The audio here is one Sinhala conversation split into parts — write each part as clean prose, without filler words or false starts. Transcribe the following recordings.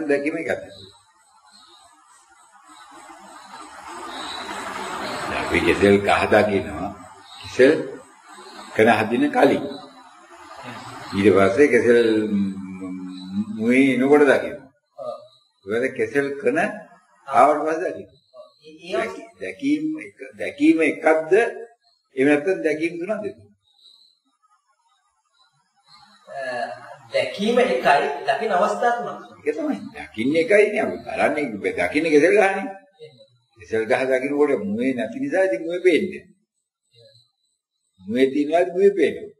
දැකීම එකක්. අපි කෙසෙල් කහ දකින්නවා. කෙසෙල් කන හදින කලින්. ඊට පස්සේ කෙසෙල් මුයි එනකොට දකින්නවා. ඔය කෙසෙල් කන ආවට පස්සේ දකින්න. දැකීම එකක්ද? එහෙම නැත්නම් දැකීම තුනක්ද? දැකීම එකයි, දකින්න අවස්ථා තුනක්. ඒක තමයි. දකින්න එකයි නේ අපි බලන්නේ. දකින්න කෙසෙල් ගහන්නේ. කෙසෙල් ගහ දකින්නකොට මුවේ නැති නිසා ඉතින් මුවේ පේන්නේ. මුවේ තියෙනවා මුවේ පේනවා.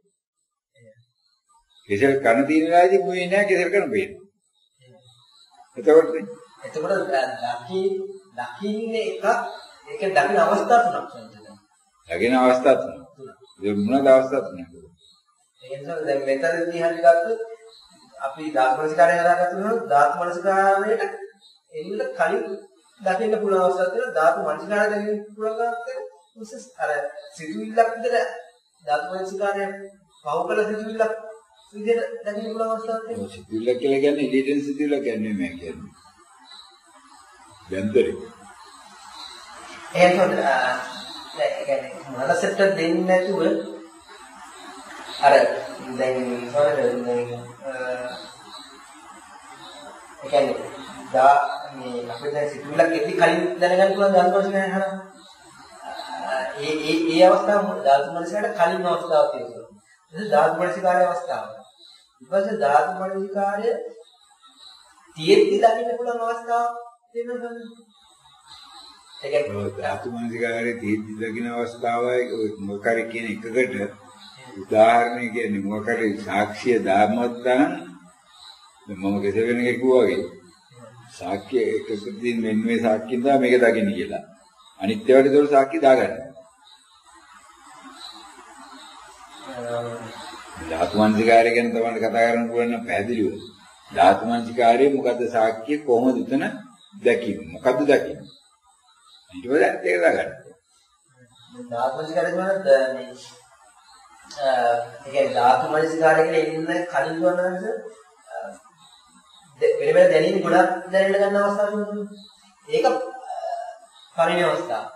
කෙසෙල් කන තියෙනවා ඉතින් මුවේ නෑ කෙසෙල් කන පේනවා. එතකොට දකින්නේ එකක්, ඒක දකින්න අවස්ථා තුනක් තියෙනවා. දකින්න අවස්ථා තුනක්. ඒ මොනවාද අවස්ථා තුනක්? ඒ නිසා දැන් මෙතනදී හරි ගත්තොත් අපි ධාතු මනසිකාරය හදාගත්තා ධාතු මනසිකාරයට එන්න කලින් දකින්න පුළුවන් අවස්ථාවක් තියෙනවා. ධාතු මනසිකාරය දකින්න පුළුවන් අවස්ථාවක් අර සිතුවිල්ලක් විතර ධාතු මනසිකාරය පව කළ සිතුවිල්ලක් විදිහට දකින්න පුළුවන් අවස්ථාවක් තියෙනවා. සිතුවිල්ල කියලා කියන්නේ ඉලිටෙන් සිතුවිල්ල කියන්නේ මම කියන්නේ. යන්ත්‍රේ. එහෙනම් ඒ කියන්නේ මනසට දෙන්නේ නැතුව අර දැන් ඒ කියන්නේ මේ අපිට දැන් සිතුවිල්ලක් එද්දි කලින් දැනගන්න පුළුවන් ධාතු මනසිකාරය හරහා ඒ අවස්ථාව ධාතු මනසිකාරයට කලින් අවස්ථාවක් තියෙනවා. ඒක ධාතු මනසිකාරය අවස්ථාව. ඊට පස්සේ ධාතු මනසිකාරය තියෙද්දි දකින්න පුළුවන් අවස්ථාවක් තියෙනවා. ඒ කියන්නේ ධාතු මනසිකාරයේ තියෙද්දි දකින්න අවස්ථාවයි මොකක්ද කියන එකකට උදාහරණයක් කියන්නේ මොකක්ද සාක්ෂිය දාමත් ගන්න මම කෙසේ වෙන එකක් වගේ සාක්ෂිය එකකදී මෙන්න මේ සාක්ෂියෙන් තමයි මේක දකින්නේ කියලා. අනිත් ඒවාට ඒතකොට සාක්ෂි දාගන්න. ධාතු මනසිකාරය ගැන තමයි කතා කරන්න පුළුවන් නම් පැහැදිලිව. ධාතු මනසිකාරයේ මොකද්ද සාක්ෂිය කොහොමද උතන දැකීම? මොකද්ද දැකීම? ඊට පස්සේ ඒක දාගන්න. ධාතු මනසිකාරය කියන්නේ මේ ඒ කියන්නේ ධාතු මනසිකාරය කියලා ඉන්න කලින් වුණාද වෙන වෙන දැනීම් ගොඩක් දැනෙන්න ගන්න අවස්ථාවක් තියෙනවා. ඒක පරිණාම අවස්ථාව.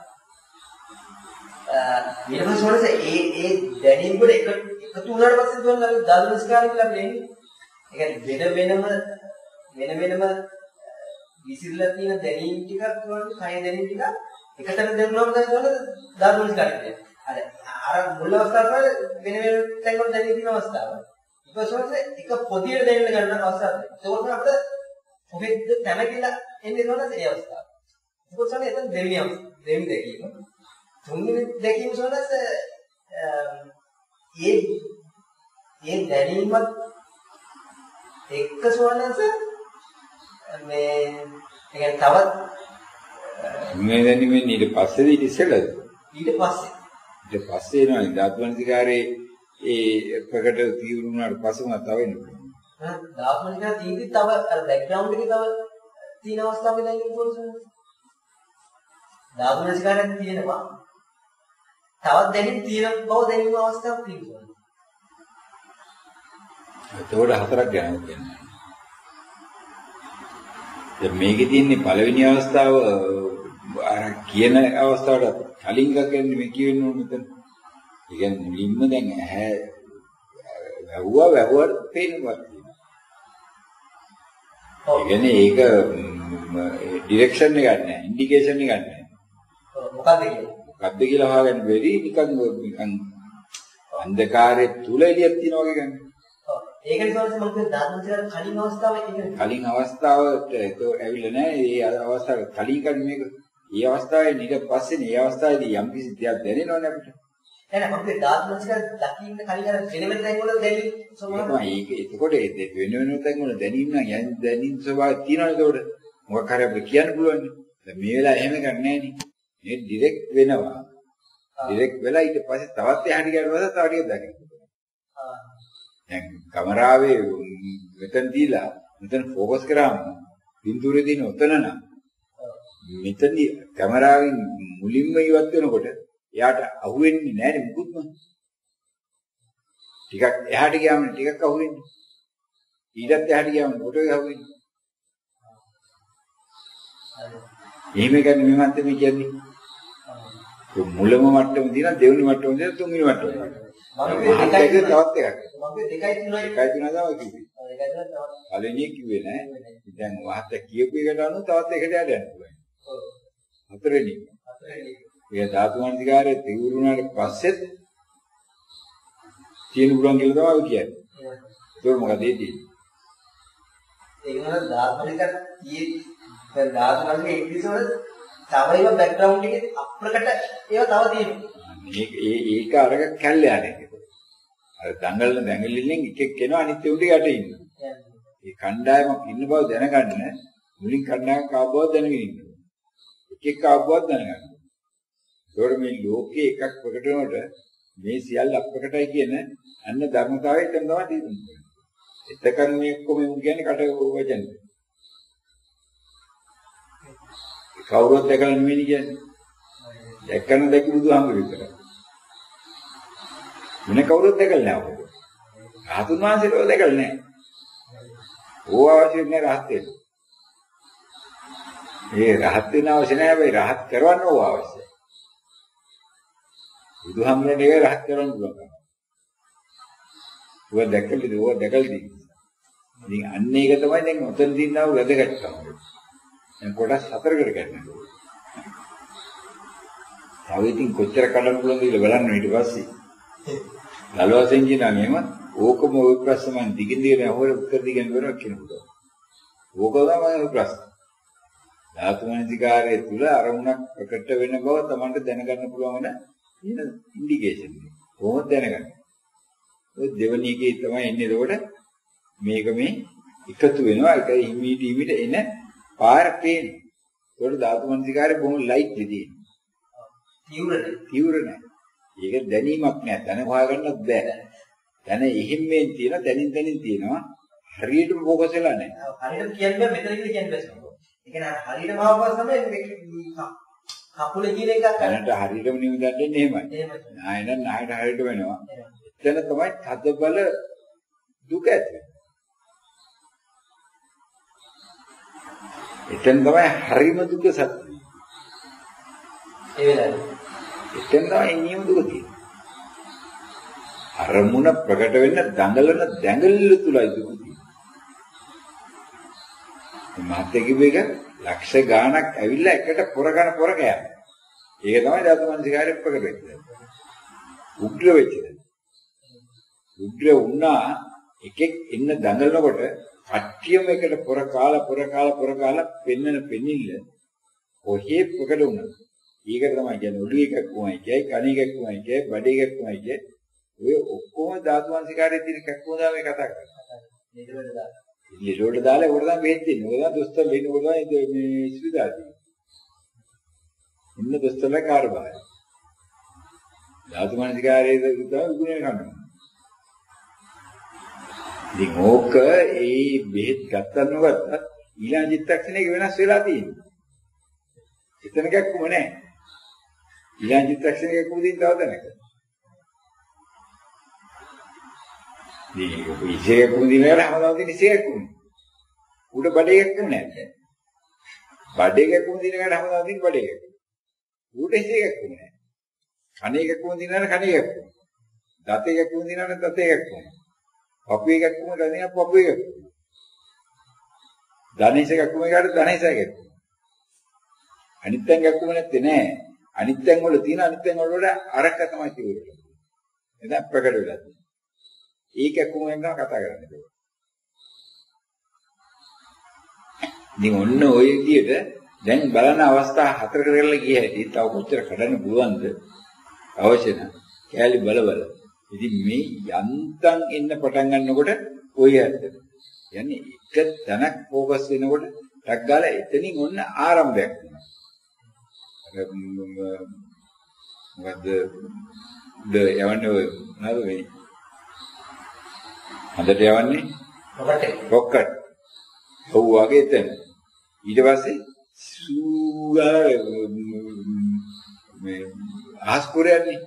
ඊට පස්සේ ඒ දැනීම් වල එකතු වුණාට පස්සේ තමයි අපි ධාතු මනසිකාරය කියලා කියන්නේ. ඒ කියන්නේ වෙන වෙනම විසිරලා තියෙන දැනීම් ටිකක් වගේ කය දැනීම් ටික එකතන දැනුනම තමයි ධාතු මනසිකාරය කියන්නේ. අර මුල් අවස්ථාවේ වෙන වෙන තැන් වල දැනී තියෙන අවස්ථාව. ඊපස්සේ එක පොදියට දැනෙන්න ගන්න අවස්ථාවක්. ඒක අපිට කොහෙද තැනකිලා එන්නේ නෝනද ඒ අවස්ථාව. ඒකත් එතන දෙවෙනි දැකීම. තුන්වෙනි දැකීම සෝනස් ඒ දැනීමත් එක්ක සෝනස් මේ يعني තවත් මේ දැනීමෙන් ඊට පස්සේ ඉතිසලද ඊට පස්සේ එනවා ධාතු මනසිකාරයේ ඒ ප්‍රකට තීව්‍ර වුණාට පස්සේ මොකක්ද තව එන්නේ? ධාතු මනසිකාර තීව්‍රයි තව අර බෑග්ග්‍රවුන්ඩ් එකේ තව තියෙන අවස්ථාවක් දැන් ඉන්නකොටද? ධාතු මනසිකාරයෙන් තියෙනවා. තවත් දැනීම් තියෙන බව දැනීම අවස්ථාවක් තියෙනවා. ඒතකොට හතරක් ගණන් කියන්නේ. දැන් මේකේ තියෙන්නේ පළවෙනි අවස්ථාව අර කියන අවස්ථාවට කලින් ගන්නේ මේ කියවෙන්න ඕන මෙතන. ඒ කියන්නේ මුලින්ම දැන් ඇහැ වැහුවා පේනවා. ඒ කියන්නේ ඒක ඩිරෙක්ෂන් එකක් නෑ, ඉන්ඩිකේෂන් එකක් නෑ. මොකක්ද කියන්නේ? මොකක්ද කියලා හොයාගන්න බැරි නිකන් අන්ධකාරයේ තුල එළියක් තියෙනවා වගේ ගන්න. ඔව්. ඒක නිසා මම කියන්නේ ධාතු මනසිකාර කලින් අවස්ථාවේ කලින් අවස්ථාවට ඒක ඇවිල්ලා නෑ. ඒ අවස්ථාව කලින් කන්නේ මේක. මේ අවස්ථාවේ ඊට පස්සේ මේ අවස්ථාවේදී යම් කිසි දෙයක් දැනෙනවනේ අපිට. එහෙනම් අපේ ධාතු මනසිකාර දකින්න කලින් අර වෙන වෙන තැන් වල දැනීම් ස්වභාවය. ඒක එතකොට වෙන වෙන තැන් වල දැනීම් නම් දැනීම් ස්වභාවය තියෙනවනේ ඒකට. මොකක් හරි අපිට කියන්න පුළුවන්. දැන් මේ වෙලාව එහෙම ගන්න නෑනේ. මේ ඩිරෙක්ට් වෙනවා. ඩිරෙක්ට් වෙලා ඊට පස්සේ තවත් එහාට ගියාට පස්සේ තව ටිකක් දකින්න. දැන් කැමරාවේ මෙතන දීලා මෙතන ફોකස් කරාම බින්දුවේ දින උතන නම් මෙතනදී කැමරාවෙන් මුලින්ම ඉවත් වෙනකොට එයාට අහුවෙන්නේ නැහැ මුකුත්ම. ටිකක් එහාට ගියාම ටිකක් අහුවෙන්නේ. ඊටත් එහාට ගියාම ෆොටෝ එක අහුවෙන්නේ. එහෙම ගන්න මේ මන්ත්‍රය කියන්නේ. මුලම මට්ටම දිනා දෙවෙනි මට්ටම දිනා තුන්වෙනි මට්ටම. මම දෙකයි තවත් එකක්. මම දෙකයි තුනයි තමයි කිව්වේ. පළවෙනි කිව්වේ නෑ. දැන් වාහත කියපු එකට අනුව තවත් එකට යන්න පුළුවන්. ඔව්. හතරවෙනි. ඒ ධාතු මනසිකාරයේ තිවුරුනාට පස්සෙත් තියෙන පුළුවන් කියලා තමයි කියන්නේ. ඒක මොකද දෙන්නේ? ඒක නේද ධාතු මනසිකාර තියෙන්නේ ධාතු මනසික ඉංග්‍රීසි වල තව ඒවා බෑග්ග්‍රවුන්ඩ් එකේ අප්‍රකට ඒවා තව තියෙනවා. ඒක අරක කැල්ල යන්නේ. අර දඟලින් එකෙක් එනවා අනිත් උන්ට යට ඉන්නවා. මේ කණ්ඩායමක් ඉන්න බව දැනගන්න මුලින් කණ්ඩායමක් ආව බව දැනගෙන ඉන්නවා. එකෙක් ආව බව දැනගන්න. ඒකට මේ ලෝකේ එකක් ප්‍රකට වෙනකොට මේ සියල්ල අප්‍රකටයි කියන අන්න ධර්මතාවය එතන තමයි තියෙන්නේ. එතකන් මේ ඔක්කොම කියන්නේ කට වචන. කවුරුත් දැකලා නෙවෙයි කියන්නේ. දැක්කම දැකි බුදුහාමුදුරුවෝ විතරයි. වෙන කවුරුත් දැකලා නැහැ ඔබ. රහතුන් වහන්සේලෝ දැකලා නැහැ. ඕව අවශ්‍ය නැහැ රහත් වෙන්න. මේ රහත් වෙන අවශ්‍ය නැහැ වෙයි රහත් කරවන්න ඕව අවශ්‍යයි. බුදුහාමුදුරුවෝ නෙවෙයි රහත් කරවන්න පුළුවන්. ඔය දැකලා ඉතින් අන්න ඒක තමයි දැන් ඔතන දිනනවා වැදගත්කම. දැන් කොටස් හතරකට ගන්නවා. තව ඉතින් කොච්චර කඩන්න පුළුවන්ද කියලා බලන්න ඊට පස්සේ. දලවසෙන් කියනවා මෙහෙම ඕකම ඔය ප්‍රශ්න මම දිගින් දිගට අහවල උත්තර දිගින් කරනවා කියනවා. ඕක තමයි ප්‍රශ්න. ධාතු මනසිකාරයේ තුල අරමුණක් ප්‍රකට වෙන බව Tamanට දැනගන්න පුළුවන් වෙන ඉන්ඩිකේෂන් එක. කොහොමද දැනගන්නේ? ඔය දෙවෙනි එකේ තමයි එන්නේ එතකොට මේක මේ එකතු වෙනවා ඒක හිමීට එන පාර පේනවා. ඒකට ධාතු මනසිකාරයේ බොහොම ලයිට් දෙදී. තීව්‍ර නැහැ. ඒක දැනීමක් නෑ. දැන හොයාගන්නත් බෑ. දැන එහෙම්මෙන් තියෙන දැනින් තියෙනවා. හරියටම ફોකස් වෙලා නැහැ. හරියට කියන්නේ මෙතන කියලා කියන්න බෑ. ඒ කියන්නේ හරියටම ආවම තමයි කකුලේ කියන එකක් කරන්නේ. දැනට හරියටම නිවිදන් දෙන්නේ එහෙමයි. නායන නායට හරියට වෙනවා. එතන තමයි තදබල දුක ඇති. එතන තමයි හරිම දුක සත්‍ය. ඒ වෙලාවේ එතන තමයි නියම දුක තියෙන්නේ. අරමුණ ප්‍රකට වෙන්න දඟලන දැඟලිල්ල තුලයි දුක තියෙන්නේ. මහත්ය කිව්ව එක ලක්ෂ ගාණක් ඇවිල්ලා එකට පොර කෑම. ඒක තමයි ධාතු මනසිකාරය ප්‍රකට වෙන්නේ. උග්‍ර වෙච්ච දේ. උග්‍ර වුණා එකෙක් එන්න දඟලනකොට කට්ටියම එකට පොර කාලා පෙන්නන පෙනිල්ල ඔහේ ප්‍රකට වුණා. ඒකට තමයි කියන්නේ ඔළුව එකක් කොමයි කියයි කණ එකක් කොමයි කියයි බඩ එකක් කොමයි කියයි ඔය ඔක්කොම ධාතු මනසිකාරයේ තියෙන එකක් කොහොමද මේ කතා කරන්නේ ඊළඟට දාලා උඩ තමයි බෙහෙත් දෙන්නේ ඔය දොස්තර වෙන උඩ මේ ඉස්විදාදී ඉන්න දොස්තරලා කාර්යභාරය ධාතු මනසිකාරයේ තමයි උගුණේ කරන්නේ ඉතින් ඕක ඒ බෙහෙත් ගත්තත් නොගත්තත් ඊළඟ චිත්තක්ෂණයක වෙනස් වෙලා තියෙනවා එතන එකක් කොම නැහැ ඊළඟ චිත්තක්ෂණයක කොහොමද තව දැනක මේක ඉසේ කොහොමද නේද හැමදාම ඉසේ කොහොමද උඩ බඩ එකක් නැහැ බඩ එකක් කොහොමද නේද හැමදාම බඩ එකක් උඩ ඉසේ එකක් නැහැ කණ එකක් කොහොමද නේද කණ එකක් දත එකක් කොහොමද නේද දත එකක් කොහොමද පපු එකක් කොහොමද නේද පපු එකක් ධනේශ එකක් කොහොමද ධනේශ එකක් අනිත් තැන් එකක් කොහොමද නැත්තේ නෑ අනිත් තැන් වල තියෙන අනිත් තැන් වල අරක තමයි තියෙන්නේ එදා ප්‍රකට වෙලා තියෙන්නේ ඒක කොහොමද නම් කතා කරන්නේ ඉතින් ඔන්න ඔය විදිහට දැන් බලන අවස්ථා හතරකට කරලා ගිය හැටි තව කොච්චර කඩන්න පුළුවන්ද අවශ්‍ය නැහැ කැලි බල ඉතින් මේ යන්තම් එන්න පටන් ගන්නකොට ඔය ඇත්ත යන්නේ එක තැනක් ફોකස් වෙනකොට ටක් ගාලා එතනින් ඔන්න ආරම්භයක් වෙනවා මොකද යවන්නේ ඔය නේද වෙන්නේ හදට යවන්නේ රොකට් ඔව් වගේ එතන ඊට පස්සේ සූගා මේ ආස්කුරයන්නේ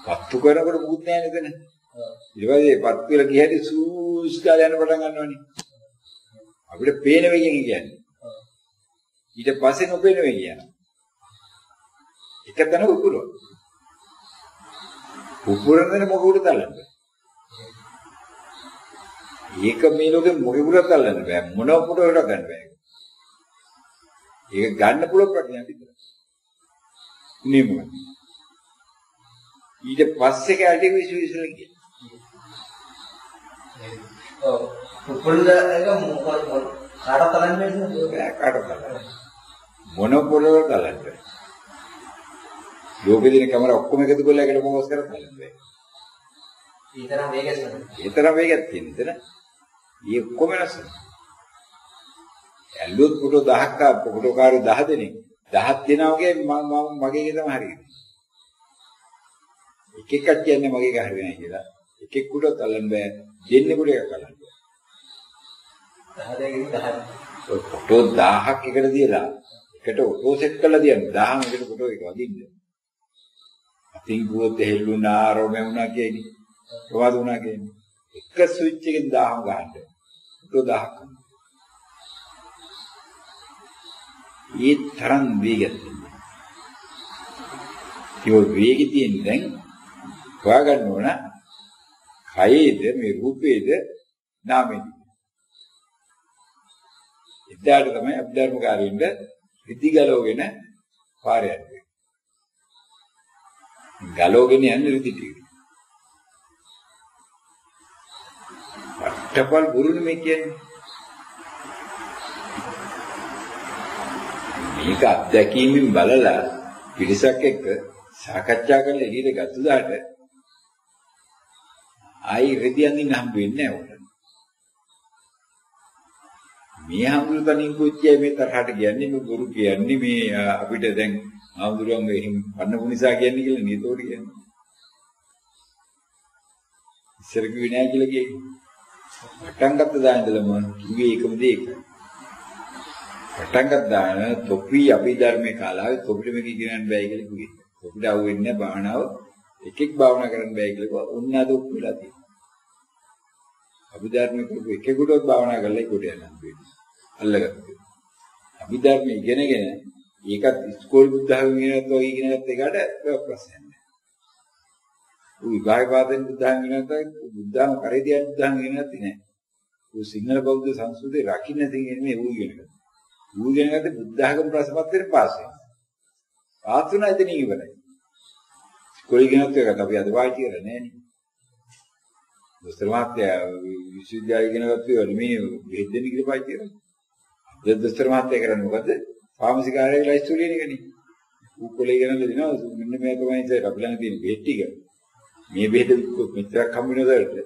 පත්තු කරනකොට මුකුත් නැහැ නේද ඊට පස්සේ පත්තු වෙලා ගියහටි සූස් ගාලා යන පටන් ගන්නවනේ අපිට පේන වෙකින් කියන්නේ ඊට පස්සේ නොපෙන වෙයි කියනවා. එක තැන උකුරෝ. උකුරන්නේ මොකටද තලන්නේ? ඒක මේ ලෝකෙ මොකෙකුට තලන්න බෑ. මොනව පුරවල ගන්න බෑ. ඒක ගන්න පුළුවන් ප්‍රඥාව විතරයි. නෙමෙයි. ඊට පස්සේ කැටි විශ්වවිද්‍යාල කියන. ඔව්. උකුරුද එක මොකද කාට තලන්නේ නේද? කාට තලන්නේ. මොන පුරවල තලන්නේ. ලෝකෙ දින කැමරා ඔක්කොම එකතු කරලා එකට මොකස් කරලා තලන්නේ බෑ. ඒ තරම් වේගයක් නැහැ. ඒ තරම් වේගයක් තියෙන ඉතින්. ඊ ඔක්කොම වෙනස්. ඇල්ලුවොත් ෆොටෝ 10ක් ෆොටෝ කාරෝ 10 දෙනෙක් 10ක් දෙනා වගේ මගේ එක තමයි හරියන්නේ. එක එකක් කියන්නේ මගේ එක හරිය නැහැ කියලා. එක එක්කුට තලන්න බෑ. දෙන්නෙකුට එක කලන්න. 10 දෙනෙක් 10. ඔය ෆොටෝ 1000ක් එකට දීලා එකට ඔටෝ සෙට් කරලා දියන්න 1000ම එකට ෆොටෝ එක වදින්න. අතින් ගුවොත් හෙල්ලුණා රොමේ වුණා කියන්නේ. ප්‍රවාද වුණා කියන්නේ. එක ස්විච් එකෙන් 1000ම ගහන්න. ෆොටෝ 1000ක්. ඒ තරම් වේගයක් තියෙනවා. ඒ වේගෙ තියෙන දැන් හොයාගන්න ඕන කයේද මේ රූපේද නාමයේද. ඉදාට තමයි අභිධර්මකාරීන්ට ඉදි ගලවගෙන පාර යන්නේ. ගලවගෙන යන්නේ රිදි ටික. අටපල් බුරුනේ මේ කියන්නේ. මේක අත්දැකීමෙන් බලලා පිරිසක් එක්ක සාකච්ඡා කරලා එළියට ගත්තාට ආයි රෙදි අඳින්න හම්බ වෙන්නේ නැහැ උන්ට. මේ හම්බුන තනින් කොච්චිය මේ තරහට කියන්නේ මේ ගුරු කියන්නේ මේ අපිට දැන් ආමුදුරංග එහෙම පන්නපු නිසා කියන්නේ කියලා නේද උඩ කියන්නේ. ඉස්සර කිව්වේ නැහැ කියලා කියන්නේ. පටන් ගත්ත දාන්නදලම කිව්වේ ඒකම දේ ඒක. පටන් ගත්තාන තොපි අභිධර්මයේ කාලාවේ තොපිට මේක ඉගෙනන්න බෑ කියලා කිව්වේ. තොපිට අහු වෙන්නේ භාවනාව එකෙක් භාවනා කරන්න බෑ කියලා කිව්වා. උන් අද ඔක්කොම වෙලා තියෙනවා. අභිධර්මයේ කිව්ව එකෙකුටවත් භාවනා කරලා ඒකට යන්න බෑ. අල්ලගත්තා. අභිධර්මයේ ඉගෙනගෙන ඒකත් ඉස්කෝලේ බුද්ධ학ම ඉගෙනගත්තා වගේ ඉගෙනගත්ත එකට ප්‍රශ්නයක් නෑ. ඌ විභාග පාදෙන් බුද්ධ학ම ඉගෙනගත්තා බුද්ධ학ම කරේ දියන් බුද්ධ학ම ඉගෙනගත්තේ නෑ. ඌ සිංහල බෞද්ධ සංස්කෘතිය රකින්න තියෙන මේ ඌ ඉගෙනගත්තා. ඌ ඉගෙනගත්තේ බුද්ධ학ම ප්‍රශ්න පත්‍රෙන් පාස් වෙනවා. පාස් වුණා එතන ඉවරයි. ඉස්කෝලේ ඉගෙනගත්ත එකට අපි අද වාචි කරන්නේ නෑනේ. දොස්තර මහත්තයා විශ්වවිද්‍යාලය ඉගෙනගත්තා නෙමෙයි බෙහෙත් දෙන්න කියලා පාවිච්චි කරන්නේ. දොස්තර මහත්තයා කරන්නේ මොකද? ෆාමසි කාර්යයේ ලයිස්තු ලියන එකනේ. ඌ කොලේ ඉගෙනලා දෙනවා මෙන්න මේ තමයි ඉතින් අපි ළඟ තියෙන බෙහෙත් ටික. මේ බෙහෙත් මෙච්චරක් හම්බ වෙනවද?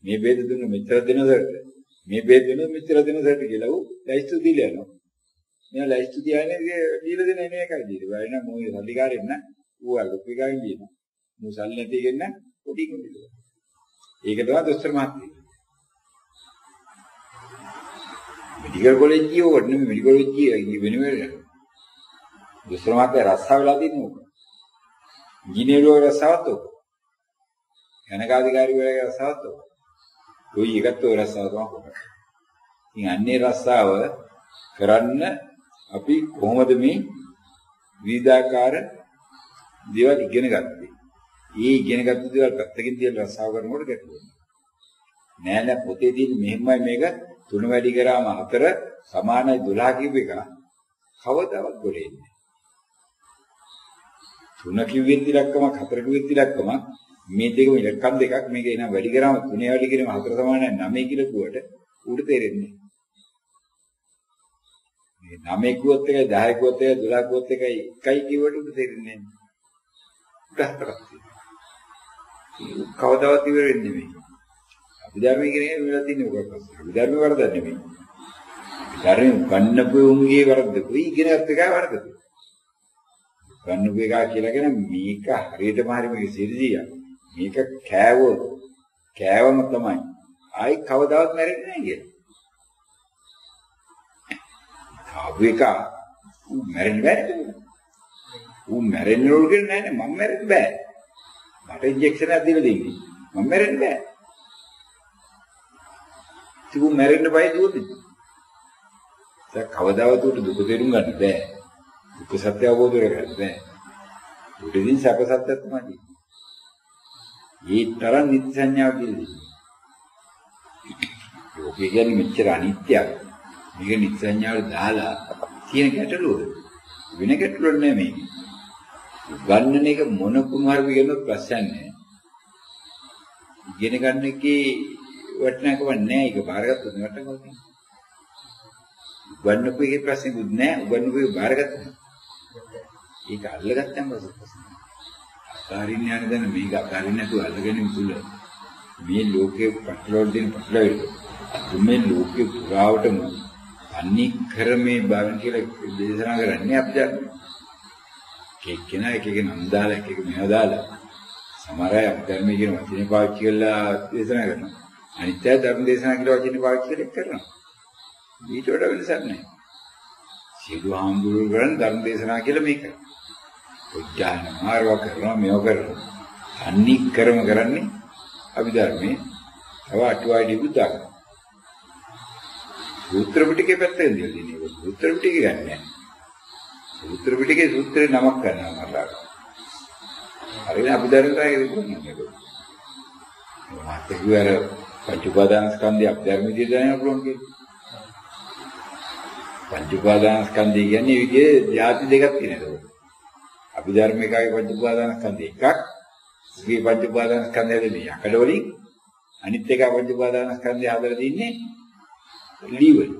මේ බෙහෙත් දුන්න මෙච්චර දෙනවද? මේ බෙහෙත් දෙන මෙච්චර දෙනවද කියලා ඌ ලයිස්තු දීලා යනවා. මෙයා ලයිස්තු තියාගෙන දීලා දෙන එන එකයි දීලා. වයින් නම් මොයි සල්ලිකාරෙන් න ඌ අලුපි ගාමින් දිනවා. මූ සල්ලි නැති එකෙන් න පොඩි කෙනෙක්. ඒක තමයි දොස්තර මහත්තයා. මෙඩිකල් කොලෙජ් ගියෝ නෙමෙයි මෙඩිකල් කොලෙජ් ගියේ වෙන වෙන. දොස්තර මහත්තයා රස්සාව වෙලා තින්නේ උක. ඉංජිනේරුවෝ රස්සාවත් උක. යනකාධිකාරී වගේ රස්සාවත් උක. කොයි එකත් ඔය රස්සාව තමයි කරන්නේ. ඉතින් අන්නේ රස්සාව කරන්න අපි කොහොමද මේ විවිධාකාර දේවල් ඉගෙන ගත්තේ? ඒ ඉගෙනගත්තු දේවල් පැත්තකින් තියලා රස්සාව කරනකොට ගැටලුවක්. නෑ නෑ පොතේ තියෙන මෙහෙමයි මේක 3 වැඩි කරාම 4 සමානයි 12 කියව එක කවදාවත් ගොඩේ එන්නේ. 3 කිව්වෙත් ඉලක්කමක් 4 කිව්වෙත් ඉලක්කමක් මේ දෙකම ඉලක්කම් දෙකක් මේක එන වැඩි කරාම 3 වැඩි කිරීම 4 සමානයි 9 කියලා කිව්වට උඩ තේරෙන්නේ. මේ 9 කිව්වොත් එකයි 10 කිව්වොත් එකයි 12 කිව්වොත් එකයි එකයි කිව්වට උඩ තේරෙන්නේ නෑ. කවදාවත් ඉවර වෙන්නේ නෙමෙයි. අභිධර්ම කියන්නේ වෙලා තියෙන එකක්. අභිධර්ම වරදක් නෙමෙයි. ධර්ම ගන්නපු උන්ගේ වරද. කොයි ඉගෙනත් එකයි වරද. ගන්නපු එක කියලා කියන මේක හරියටම හරි මේක සිරිදියා. මේක කෑවම තමයි. ආයි කවදාවත් මැරෙන්නේ නැහැ කියලා. ආපු එක ඌ මැරෙන්නේ නැහැ. ඌ මැරෙන්නේ නෝල් කියන්නේ නැහැ නේ මම මැරෙන්න බෑ. මට ඉන්ජෙක්ෂන් එකක් දීලා දෙන්නේ. මම මැරෙන්න බෑ. ඌ මැරෙන්න බය දුවන්නේ. ඒක කවදාවත් උට දුක තේරුම් ගන්න බෑ. දුක සත්‍ය අවබෝධ කරගන්න බෑ. උටදී සැප සත්‍ය තමයි. ඒ තරම් නිත්‍ය සංඥාව කියන්නේ. ලෝකේ කියන්නේ මෙච්චර අනිත්‍යයක්. මේක නිත්‍ය සංඥාවට දාලා තියෙන ගැටලුව. වෙන ගැටලුවක් නෙමෙයි. ගන්නන එක මොන කුණුහරුප කියනොත් ප්‍රශ්නයක් නෑ. ඉගෙන ගන්න එකේ වටිනාකමක් නෑ. ඒක බාරගත්තොත් වටිනාකමක් නෑ. උගන්නපු එකේ ප්‍රශ්නකුත් නෑ. උගන්නපු එක බාරගත්තා. ඒක අල්ලගත්තම ප්‍රශ්න. අතාරින්න යන දැන මේක අතාරින්න නැතුව අල්ලගෙන මුතුල මේ ලෝකේ පටලවල දෙන පටලවිල්ල. මේ ලෝකේ පුරාවටම අනික්‍රමේ භාවන කියලා දේශනා කරන්නේ අපි දැන්. කෙනා එක නම් දාලා එක මෙහෙම දාලා සමහර අය ධර්මයේ කියන වචනේ පාවිච්චි කරලා දේශනා කරනවා. අනිත් අය ධර්ම දේශනා කියලා වචනේ පාවිච්චි කරලා ඊට වඩා වෙනසක් නැහැ. සියලු ආම්බුරුන් ධර්ම දේශනා කියලා මේක. උච්චාරණ මාර්ග කරනවා මේව කරනවා. අනික්‍රම කරන්නේ අපි ධර්මයේ තව අටුවායි බුද්ධාගම. සූත්‍ර පිටකේ පැත්තෙන් දෙන්නේ. සූත්‍ර පිටකේ ගන්නෑ. සූත්‍ර පිටකේ සූත්‍රේ නමක් කරනවා මරලා. හරිද අපි ධර්මතාවයේ විකුණන්නේ. මාත්‍රිකවර පංච උපාදාන ස්කන්ධය අපි ධර්මයේ දාන්න පුළුවන් කියන්නේ. පංච උපාදාන ස්කන්ධය කියන්නේ විදිහේ ධාති දෙකක් තියෙනවා. අපි ධර්මිකයේ පංච උපාදාන ස්කන්ධය එකක්. මේ පංච උපාදාන ස්කන්ධය දෙන්නේ යකඩ වලින්. අනිත් එක පංච උපාදාන ස්කන්ධය හදලා තින්නේ ලී වලින්.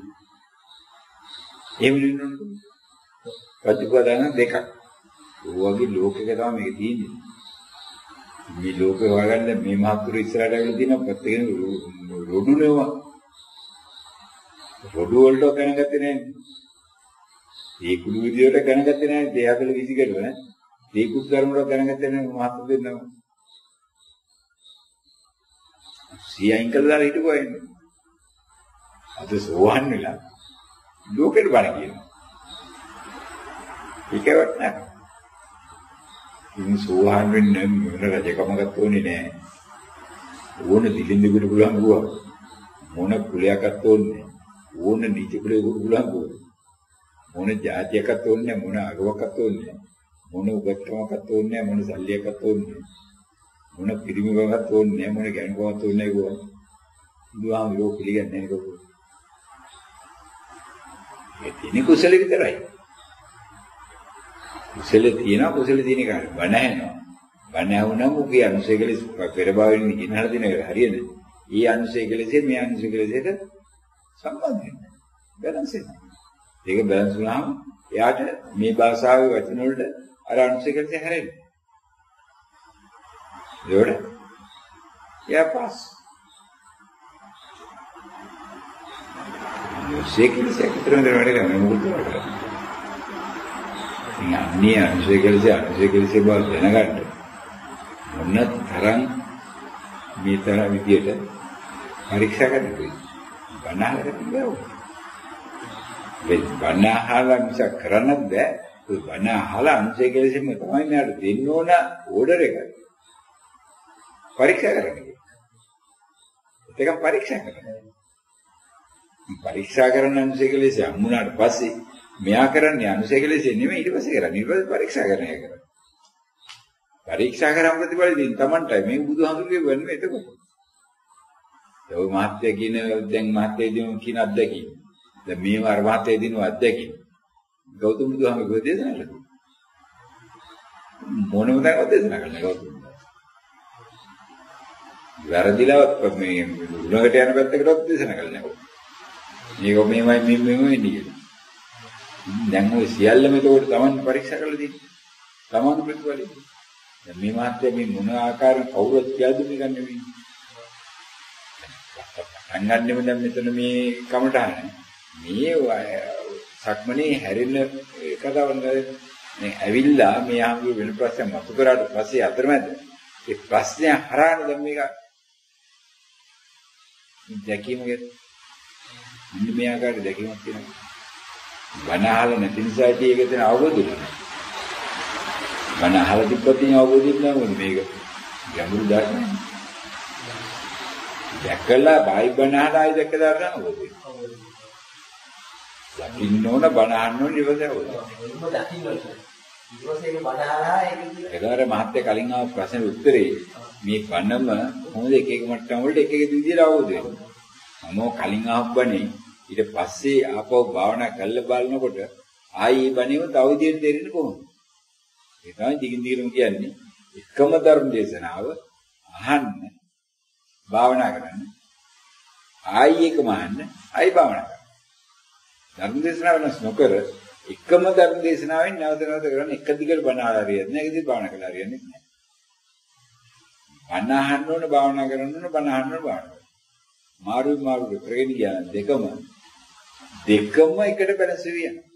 එහෙම නෙවෙයි. පංච උපාදාන දෙකක්. ඔයගේ ලෝකෙක තමයි මේක තියෙන්නේ. මේ ලෝකේ හොයාගන්න මේ මහත්තුරු ඉස්සරහට ඇවිල්ලා තියෙන ප්‍රත්‍යේක රොඩු නෙවුවා. රොඩු වලට ගණගත්තේ නැහැ. ඒ කුළු විදියට ගණගත්තේ නැහැ. දෙහතල විසිකරව නේ. ඒ කුත් ධර්මවල ගණගත්තේ නැහැ මහත්තු දෙන්නම. සියයින් කළා හිටපුවා ඉන්නේ. අද සෝවන් වෙලා ලෝකෙට බණ කියනවා. ඒකවත් නැහැ. ඉතින් සෝවන් වෙන්නේ මොන රජකමකට ඕනේ නැහැ. ඕන දිලින්දුකට පුළුවන් ගුවා. මොන කුලයක්වත් ඕනේ. ඕන නීති කුලයකට පුළුවන් ගුවා. මොන ජාතියක්වත් ඕනේ මොන අගවක්වත් ඕනේ. මොන උගත්කමක්වත් ඕනේ මොන සල්ලියක්වත් ඕනේ. මොන පිරිමිකමක්වත් ඕනේ මොන ගැණකමක්වත් ඕනේ ගුවා. බුදුහාම ලෝක පිළිගන්නේ නැහැ කවුරු. ඒ තියෙන කුසල විතරයි. කුසල තියෙනවා කුසල තියෙන කාර්ය බණ ඇහෙනවා. බණ ඇහුනම උගේ අනුසය කෙලෙස් පෙරභාවයෙන් ඉන්නහල දින හරියද? ඊ අනුසය කෙලෙසේ මේ අනුසය කෙලෙසේට සම්බන්ධ වෙනවා. බැලන්ස් වෙනවා. ඒක බැලන්ස් වුණාම එයාට මේ භාෂාවේ වචන වලට අර අනුසය කෙලෙසේ හැරෙනවා. ඒකට එයා පාස්. සේකෙලසේ කිතරම දරවඩ ගන්න මොකද කරන්නේ? ඉන්නේ අනුසය කෙලෙසේ බව දැනගන්න. මොන තරම් මේ තරම් විදියට පරීක්ෂා කරන්න බණහලට බෑ. මේ බණහල මිසක් කරන්නත් බෑ. ඒ බණහල අනුසය කෙලෙසෙම තමයි මෙයාට දෙන්න ඕන ඕඩර් එක. පරීක්ෂා කරන්නේ. ඒක පරීක්ෂා කරනවා. පරීක්ෂා කරන අනුසය කෙලෙසේ හම්බුනාට පස්සේ මෙයා කරන්නේ අනුසය කෙලෙසේ නෙමෙයි ඊට පස්සේ කරන්නේ. ඊට පස්සේ පරීක්ෂා කරන එක කරන්නේ. පරීක්ෂා කරන ප්‍රතිඵල දෙන්න Tamanටයි මේ බුදුහාමුදුරුවෝ වෙන්නේ එතකොට. ඒ මහත්ය කියන දැන් මහත්ය කියන අත්දැකීම. දැන් මේව අර මහත්ය දිනව අත්දැකීම. ගෞතම බුදුහාමුදුරුවෝ දේශනා කළා. මොනම දෙයක් දේශනා කළා ගෞතම. වැරදිලා මේ උලකට යන පැත්තකටවත් දේශනා කළා නෑ. මේක මෙහෙමයි කියලා. දැන් ඔය සියල්ලම ඒකට Taman පරීක්ෂා කරලා දෙන්නේ. Taman ප්‍රතිඵලෙ. දැන් මේ මාත්‍ය මේ මොන ආකාරයෙන් කවුරුත් කියලා දුන්නේ ගන්න නෙවෙයි. අංගන්නෙම දැන් මෙතන මේ කමටහන. මේ සක්මනේ හැරෙන කතාවක් මේ ඇවිල්ලා මේ ආංගු වෙන ප්‍රශ්න මතු කරාට පස්සේ අතරමැද ඒ ප්‍රශ්නය හරහාන දැන් මේක දැකීමක ඉන්න මේ ආකාරයට දැකීමක් තියෙනවා. බණ අහලා නැති නිසා ඒක දෙන අවබෝධය. බණ අහලා තිබ්බත් අවබෝධයක් නෑ මේක. ගැඹුරු ධර්මයක්. දැකලා බයි බණ අහලා ආයි දැක්ක දාන්න අවබෝධය. දකින්න ඕන බණ අහන්න ඕන ඉවසවුවා. ඒක දකින්න ඕන. ඊපස්සේ ඒක බණ අහලා ඒක ඒකාර මහත්තයා කලින් ආව ප්‍රශ්නෙට උත්තරේ මේ බණම කොහොමද එක එක මට්ටම් වලට එක එක විදිහට අවබෝධ වෙන්නේ. මම කලින් ආප්පනේ ඊට පස්සේ ආපහු භාවනා කරලා බලනකොට ආයි මේ බණේම තව විදිහට තේරෙන්නේ කොහොමද? ඒ තමයි දිගින් දිගටම කියන්නේ එකම ධර්ම දේශනාව අහන්න භාවනා කරන්න ආයි එකම අහන්න ආයි භාවනා කරන්න. ධර්ම දේශනාව වෙනස් නොකර එකම ධර්ම දේශනාවෙන් නැවත නැවත කරන්නේ එක දිගට බණ අහලා හරියන්නේ නැහැ. ඒක දිහා භාවනා කරලා හරියන්නේ නැහැ. බණ අහන්න ඕන භාවනා කරන්න ඕන බණ අහන්න ඕන භාවනා කරන්න. මාරු කරගෙන ගියා දෙකම එකට බැලන්ස් වෙනවා.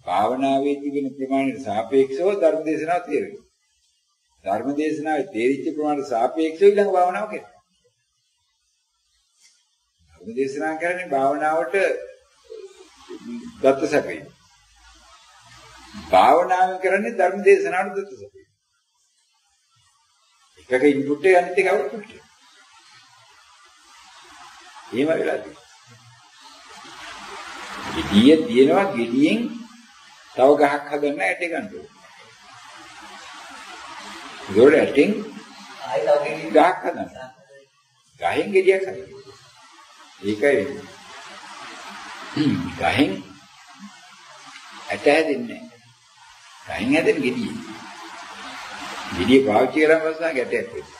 භාවනාවේ තිබෙන ප්‍රමාණයට සාපේක්ෂව ධර්ම දේශනාව තේරෙනවා. ධර්ම දේශනාවේ තේරිච්ච ප්‍රමාණයට සාපේක්ෂව ඊළඟ භාවනාව කරනවා. ධර්ම දේශනාව කියන්නේ භාවනාවට දත්ත සැපේ. භාවනාව කරන්නේ ධර්ම දේශනාවට දත්ත සැපේ. එකක ඉන්පුට් එක අනිත් එක අවුට්පුට් එක. එහෙම වෙලා තියෙනවා. ගෙඩිය තියෙනවා ගෙඩියෙන් තව ගහක් හදන්න ඇට ගන්න ඕනේ. ඒගොල්ලෝ ඇටින් ආයි තව කෙනෙක් ගහක් හදන්න. ගහෙන් ගෙඩියක් හදන්න. ඒකයි ගහෙන් ඇට හැදෙන්නේ නැහැ. ගහෙන් හැදෙන ගෙඩිය. ගෙඩිය පාවිච්චි කරාම පස්සේ ගැටයක් වෙනවා.